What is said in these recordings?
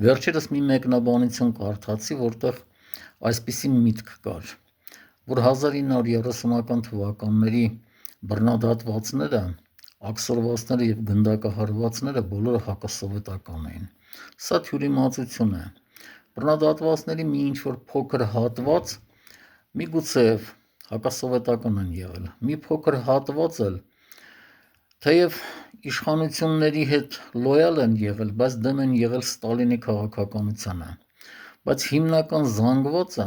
Վերջերս մի մեկնաբանություն կարդացի, որտեղ այսպիսի միտք կար, որ 1930-ական թվականների բռնադատվածները, աքսորվածները եւ գնդակահարվածները բոլորը հակասովետական էին։ Սա թյուրիմացություն է։ Բռնադատվածների մի ինչ-որ փոքր հատված միգուցեև հակասովետական են եղել, մի փոքր հատված էլ թեև իշխանությունների հետ լոյալ են եղել, բայց դեմ են եղել Ստալինի քաղաքականությանը, բայց հիմնական զանգվածը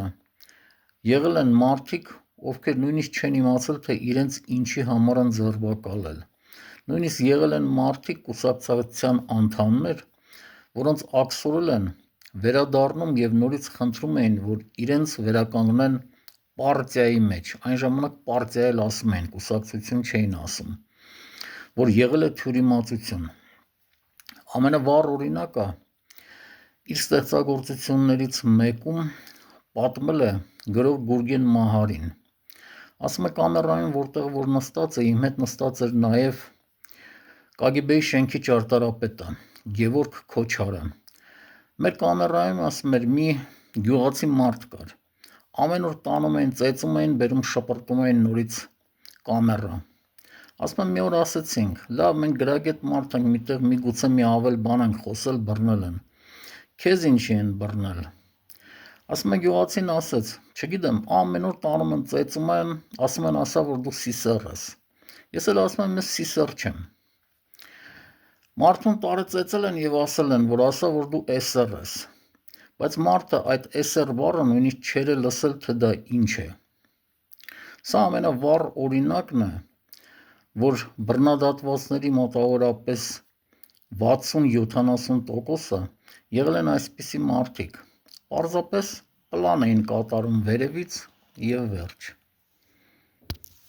եղել են մարդիկ, ովքեր նույնիսկ չեն իմացել, թե իրենց ինչի համար են ձերբակալել, նույնիսկ եղել են մարդիկ, կուսակցության անդամներ, որոնց աքսորել են, վերադառնում եւ նորից խնդրում էին, որ իրենց վերականգնեն պարտիայի մեջ, այն ժամանակ պարտիա էլ ասում էին, կուսակցություն չէին ասում, որ եղել է թյուրիմացություն։ Ամենավառ օրինակը իր ստեղծագործություններից մեկում պատմել է գրող Գուրգեն Մահարին։ Ասում է կամերայում, որտեղ որ նստած է, իմ հետ նստած էր նաև KGB-ի շենքի ճարտարապետը Գևորգ Քոչարը։ Մեր կամերայում, ասում էր, մի գյուղացի մարդ կար։ Ամեն օր տանում էին, ծեծում էին, բերում շպրտում էին նորից կամերա։ Ասում եմ, մի օր ասեցինք, լավ, մենք գրագետ մարդ ենք, միտեղ միգուցե մի ավել բան ենք խոսել, բռնել են։ Քեզ ինչի են բռնել։ Ասում է գյուղացին ասեց, չգիտեմ, ամեն օր տանում են, ծեծում են, ասում են, ասա, որ դու սիսեռ ես։ Ես էլ ասում եմ, ես սիսեռ չեմ։ Մարդուն տարեցեցել են եւ ասել են, որ ասա, որ դու էսեռ ես։ Բայց մարդը այդ էսեռ բառը նույնիսկ չէր լսել, թե դա ինչ է։ Սա ամենավառ օրինակն է, որ բռնադատվածների մոտավորապես 60-70%-ը եղել են այսպիսի մարդիկ, պարզապես պլան էին կատարում վերևից եւ վերջ։